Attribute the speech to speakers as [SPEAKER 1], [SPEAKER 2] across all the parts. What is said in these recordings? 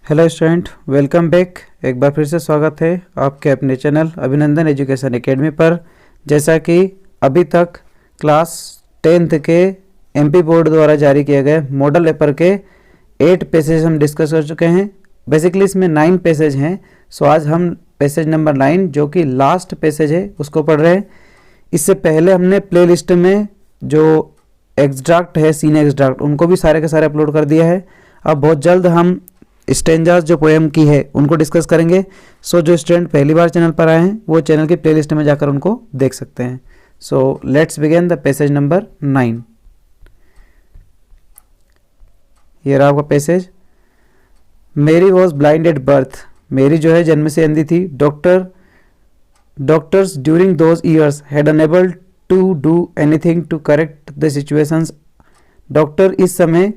[SPEAKER 1] Hello student, welcome back. एक बार फिर से स्वागत है आपके अपने चैनल अभिनंदन एजुकेशन एकेडमी पर। जैसा कि अभी तक क्लास 10th के एमपी बोर्ड द्वारा जारी किए गए मॉडल पेपर के 8 पैसेज हम डिस्कस कर चुके हैं। बेसिकली इसमें 9 पैसेज हैं। सो आज हम पैसेज नंबर 9 जो कि लास्ट पैसेज है उसको पढ़ रहे हैं। इससे पहले हमने प्लेलिस्ट में जो एक्सट्रैक्ट है, सीन एक्सट्रैक्ट, उनको भी सारे के सारे अपलोड कर दिया है। अब बहुत जल्द हम स्टेंजास जो पोएम की है उनको डिस्कस करेंगे। सो जो स्टूडेंट पहली बार चैनल पर आए हैं वो चैनल की प्लेलिस्ट में जाकर उनको देख सकते हैं। So let's begin the passage number 9। ये रहा आपका पैसेज। मेरी वॉज ब्लाइंड एट बर्थ। मेरी जो है जन्म से अंधी थी। Doctors during those years had unable to do anything to correct the situations. Doctor इस समय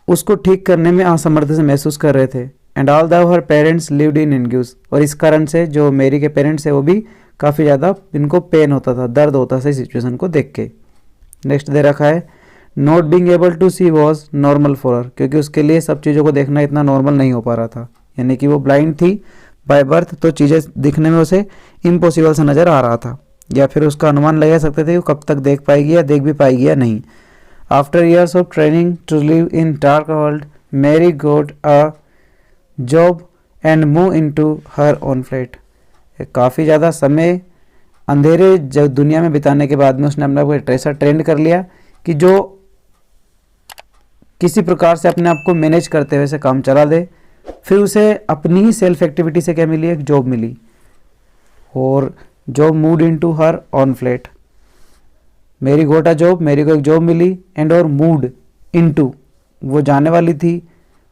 [SPEAKER 1] उसको ठीक करने में असमर्थ से महसूस कर रहे थे। एंड ऑल दो हर पेरेंट्स लिव्ड इन एंग्यूज। और इस कारण से जो मेरी के पेरेंट्स है वो भी काफ़ी ज़्यादा इनको पेन होता था, दर्द होता था सिचुएशन को देख के। नेक्स्ट दे रखा है not being able to see was normal for her. क्योंकि उसके लिए सब चीज़ों को देखना इतना नॉर्मल नहीं हो पा रहा था, यानी कि वो ब्लाइंड थी बाय बर्थ, तो चीज़ें दिखने में उसे इम्पॉसिबल सा नज़र आ रहा था, या फिर उसका अनुमान लगा सकते थे कि कब तक देख पाएगी या देख भी पाएगी या नहीं। After years of training to live in dark world, Mary got a job and moved into her own flat. काफ़ी ज़्यादा समय अंधेरे जब दुनिया में बिताने के बाद में उसने अपने आप को ऐसा ट्रेंड कर लिया कि जो किसी प्रकार से अपने आप को मैनेज करते हुए से काम चला दे। फिर उसे अपनी ही सेल्फ एक्टिविटी से क्या मिली, एक जॉब मिली, और job moved into her on flat. मेरी गोटा जॉब, मेरी को एक जॉब मिली, एंड और मूड इनटू, वो जाने वाली थी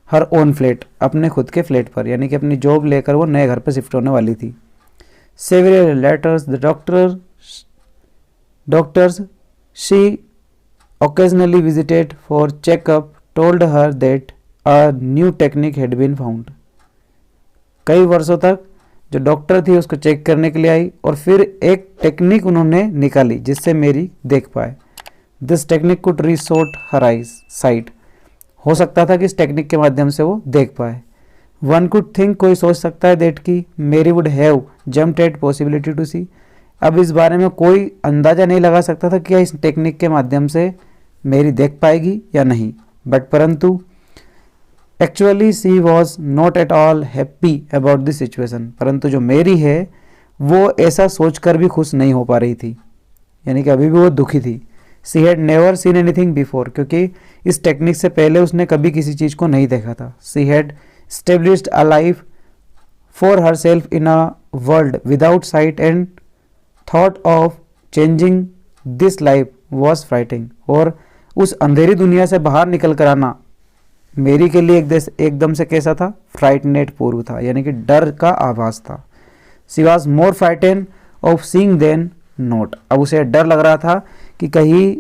[SPEAKER 1] हर ओन फ्लैट, अपने खुद के फ्लैट पर, यानी कि अपनी जॉब लेकर वो नए घर पर शिफ्ट होने वाली थी। Several letters the doctors she occasionally visited for checkup told her that a new technique had been found. कई वर्षों तक जो डॉक्टर थी उसको चेक करने के लिए आई, और फिर एक टेक्निक उन्होंने निकाली जिससे मेरी देख पाए। This technique could resort her eyes site. हो सकता था कि इस टेक्निक के माध्यम से वो देख पाए। वन कुड थिंक, कोई सोच सकता है, दैट की Mary would have jumped at possibility to see. अब इस बारे में कोई अंदाजा नहीं लगा सकता था कि क्या इस टेक्निक के माध्यम से मेरी देख पाएगी या नहीं, बट परंतु actually see was not at all happy about this situation. परंतु जो मेरी है वो ऐसा सोचकर भी खुश नहीं हो पा रही थी, यानी कि अभी भी वो दुखी थी। She had never seen anything before, क्योंकि इस टेक्निक से पहले उसने कभी किसी चीज़ को नहीं देखा था। She had established a life for herself in a world without sight, and thought of changing this life was frightening. और उस अंधेरी दुनिया से बाहर निकल कर आना मेरी के लिए एकदम से कैसा था, फ्राइटनेट पूर्व था, यानी कि डर का आभास था। She was more frighten of seeing than not. अब उसे डर लग रहा था कि कहीं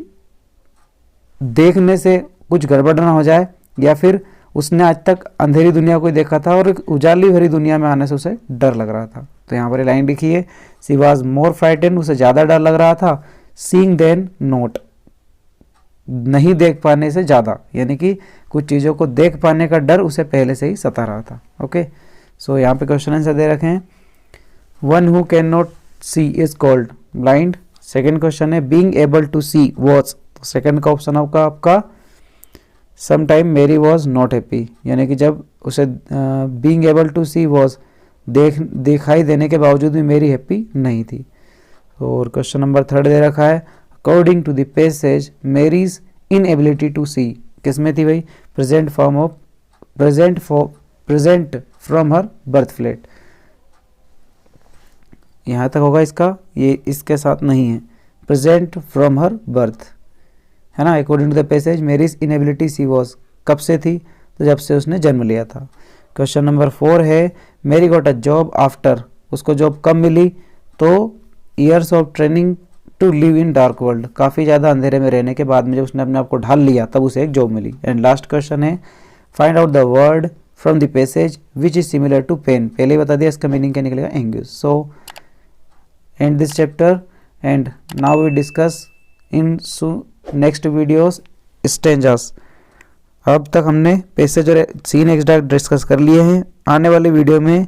[SPEAKER 1] देखने से कुछ गड़बड़ ना हो जाए, या फिर उसने आज तक अंधेरी दुनिया को देखा था और एक उजाली भरी दुनिया में आने से उसे डर लग रहा था। तो यहाँ पर लाइन लिखी है, सी वॉज मोर फ्राइटेन, उसे ज़्यादा डर लग रहा था, सीइंग देन नॉट, नहीं देख पाने से ज़्यादा, यानी कि कुछ चीज़ों को देख पाने का डर उसे पहले से ही सता रहा था। ओके, सो यहाँ पे क्वेश्चन आंसर दे रखे हैं। One who can not see is called blind. Second question है being able to see was. Second का ऑप्शन आपका some time Mary was not happy, यानी कि जब उसे being able to see was दिखाई देने के बावजूद भी मेरी हैप्पी नहीं थी। और क्वेश्चन नंबर 3 दे रखा है according to the passage Mary's inability to see किसमें थी भाई, present from her birth flat. यहाँ तक होगा इसका, ये इसके साथ नहीं है, प्रेजेंट फ्रॉम हर बर्थ है ना। According to the passage Mary's inability see was कब से थी, तो जब से उसने जन्म लिया था। क्वेश्चन नंबर 4 है Mary got a job after. उसको जॉब कब मिली, तो years of training to live in dark world, काफ़ी ज़्यादा अंधेरे में रहने के बाद में जब उसने अपने आप को ढाल लिया तब उसे एक जॉब मिली। एंड लास्ट क्वेश्चन है find out the word from the passage which is similar to pain. पहले ही बता दिया इसका मीनिंग क्या निकलेगा, anguish. So and this chapter and now we discuss in next videos stanzas. अब तक हमने पैसेज और सीन एक्सट्रैक्ट डिस्कस कर लिए हैं। आने वाली वीडियो में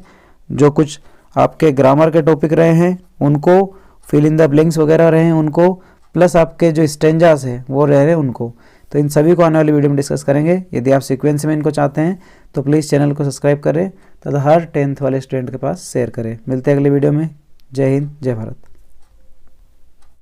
[SPEAKER 1] जो कुछ आपके ग्रामर के टॉपिक रहे हैं उनको, फिल इन द ब्लैंक्स वगैरह रहे हैं उनको, प्लस आपके जो स्टेंजास है वो रह रहे हैं उनको, तो इन सभी को आने वाली वीडियो में डिस्कस करेंगे। यदि आप सीक्वेंस में इनको चाहते हैं तो प्लीज़ चैनल को सब्सक्राइब करें तथा हर 10th वाले स्टूडेंट के पास शेयर करें। मिलते हैं अगले वीडियो में। जय हिंद, जय भारत।